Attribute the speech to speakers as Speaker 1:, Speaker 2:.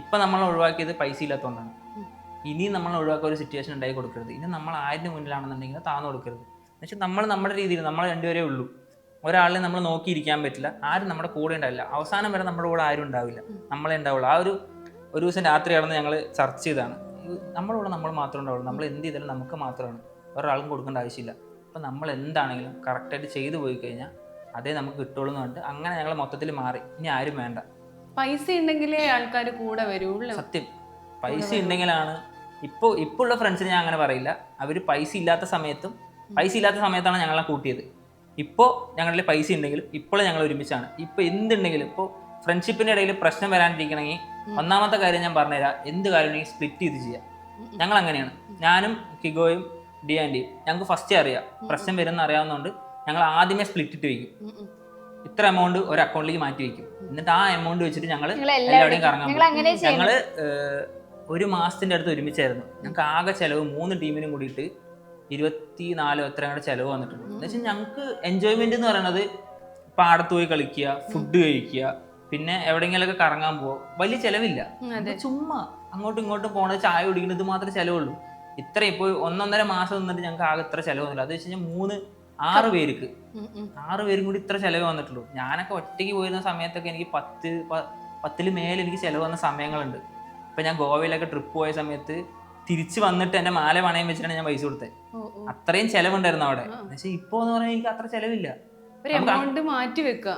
Speaker 1: ഇപ്പം നമ്മൾ ഒഴിവാക്കിയത് പൈസ ഇല്ലാത്തതുകൊണ്ടാണ്. ഇനിയും നമ്മൾ ഒഴിവാക്കുക ഒരു സിറ്റുവേഷൻ ഉണ്ടായി കൊടുക്കരുത്. ഇനി നമ്മൾ ആരുടെ മുന്നിലാണെന്നുണ്ടെങ്കിൽ താന്ന് കൊടുക്കരുത്. എന്നുവെച്ചാൽ നമ്മൾ നമ്മുടെ രീതിയിൽ നമ്മൾ രണ്ടുപേരേ ഉള്ളൂ. ഒരാളിനെ നമ്മൾ നോക്കിയിരിക്കാൻ പറ്റില്ല, ആരും നമ്മുടെ കൂടെ ഉണ്ടാവില്ല. അവസാനം വരെ നമ്മുടെ കൂടെ ആരും ഉണ്ടാവില്ല, നമ്മളെ ഉണ്ടാവുള്ളൂ. ഒരു ദിവസം രാത്രി ആണെന്ന് ഞങ്ങൾ ചർച്ച ചെയ്താണ്. നമ്മുടെ കൂടെ നമ്മൾ മാത്രമേ ഉണ്ടാവുള്ളൂ. നമ്മൾ എന്ത് ചെയ്താലും നമുക്ക് മാത്രമാണ്, ഒരാൾക്കും കൊടുക്കേണ്ട ആവശ്യമില്ല. അപ്പം നമ്മൾ എന്താണെങ്കിലും കറക്റ്റായിട്ട് ചെയ്തു പോയി കഴിഞ്ഞാൽ അതേ നമുക്ക് കിട്ടുള്ളൂ എന്ന് പറഞ്ഞിട്ട് അങ്ങനെ ഞങ്ങൾ മൊത്തത്തിൽ മാറി. ഇനി ആരും വേണ്ട.
Speaker 2: പൈസ ഉണ്ടെങ്കിലേ ആൾക്കാർ കൂടെ വരുള്ളൂ.
Speaker 1: സത്യം, പൈസ ഉണ്ടെങ്കിലാണ്. ഇപ്പോൾ ഉള്ള ഫ്രണ്ട്സിന് ഞാൻ അങ്ങനെ പറയില്ല. അവർ പൈസ ഇല്ലാത്ത സമയത്താണ് ഞങ്ങളെ കൂട്ടിയത്. ഇപ്പോൾ ഞങ്ങളുടെ പൈസ ഉണ്ടെങ്കിലും ഇപ്പോൾ ഞങ്ങൾ ഒരുമിച്ചാണ്. ഇപ്പോൾ എന്തുണ്ടെങ്കിലും ഇപ്പോൾ ഫ്രണ്ട്ഷിപ്പിൻ്റെ ഇടയിൽ പ്രശ്നം വരാണ്ടിരിക്കണമെങ്കിൽ ഒന്നാമത്തെ കാര്യം ഞാൻ പറഞ്ഞുതരാം, എന്ത് കാര്യം ഉണ്ടെങ്കിൽ സ്പ്ലിറ്റ് ചെയ്ത് ചെയ്യാം. ഞങ്ങൾ അങ്ങനെയാണ്. ഞാനും കിഗോയും ഡിയാൻഡിയും ഞങ്ങൾക്ക് ഫസ്റ്റ് അറിയാം പ്രശ്നം വരുമെന്ന് അറിയാവുന്നതുകൊണ്ട് ഞങ്ങൾ ആദ്യമേ സ്പ്ലിറ്റ് ഇട്ട് വയ്ക്കും. ഇത്ര എമൗണ്ട് ഒരു അക്കൗണ്ടിലേക്ക് മാറ്റി വയ്ക്കും. എന്നിട്ട് ആ എമൗണ്ട് വെച്ചിട്ട് ഞങ്ങൾ എല്ലാവരുടെയും കറങ്ങാൻ പോകും. ഞങ്ങള് ഒരു മാസത്തിന്റെ അടുത്ത് ഒരുമിച്ചായിരുന്നു. ഞങ്ങൾക്ക് ആകെ ചെലവ് 3 ടീമിനും കൂടിയിട്ട് 24 എത്രയാണ് ചെലവ് വന്നിട്ടുണ്ട്. എന്ന് വെച്ചാൽ ഞങ്ങൾക്ക് എൻജോയ്മെന്റ് എന്ന് പറയുന്നത് പാടത്ത് പോയി കളിക്കുക, ഫുഡ് കഴിക്കുക, പിന്നെ എവിടെയെങ്കിലൊക്കെ കറങ്ങാൻ പോവുക. വലിയ ചെലവില്ല. ചുമ്മാ അങ്ങോട്ടും ഇങ്ങോട്ടും പോണത്, ചായ കുടിക്കുന്നത്, ഇത് മാത്രമേ ചെലവുള്ളൂ. ഇത്ര ഇപ്പോൾ 1.5 മാസം നിന്നിട്ട് ഞങ്ങൾക്ക് ആകെ ഇത്ര ചെലവൊന്നുമില്ല. അത് വെച്ച് കഴിഞ്ഞാൽ 6 പേരും കൂടി ഇത്ര ചെലവ് വന്നിട്ടുള്ളൂ. ഞാനൊക്കെ ഒറ്റയ്ക്ക് പോയിരുന്ന സമയത്തൊക്കെ എനിക്ക് 10 മേലെ എനിക്ക് ചെലവ് വന്ന സമയങ്ങളുണ്ട്. ഇപ്പം ഞാൻ ഗോവയിലൊക്കെ ട്രിപ്പ് പോയ സമയത്ത് തിരിച്ച് വന്നിട്ട് എൻ്റെ മാല പണയം വെച്ചിട്ടാണ് ഞാൻ പൈസ കൊടുത്തത്. അത്രയും ചെലവുണ്ടായിരുന്നു അവിടെ. പക്ഷേ ഇപ്പോൾ എന്ന് പറഞ്ഞാൽ എനിക്ക് അത്ര ചെലവില്ല.
Speaker 2: മാറ്റി വെക്കുക.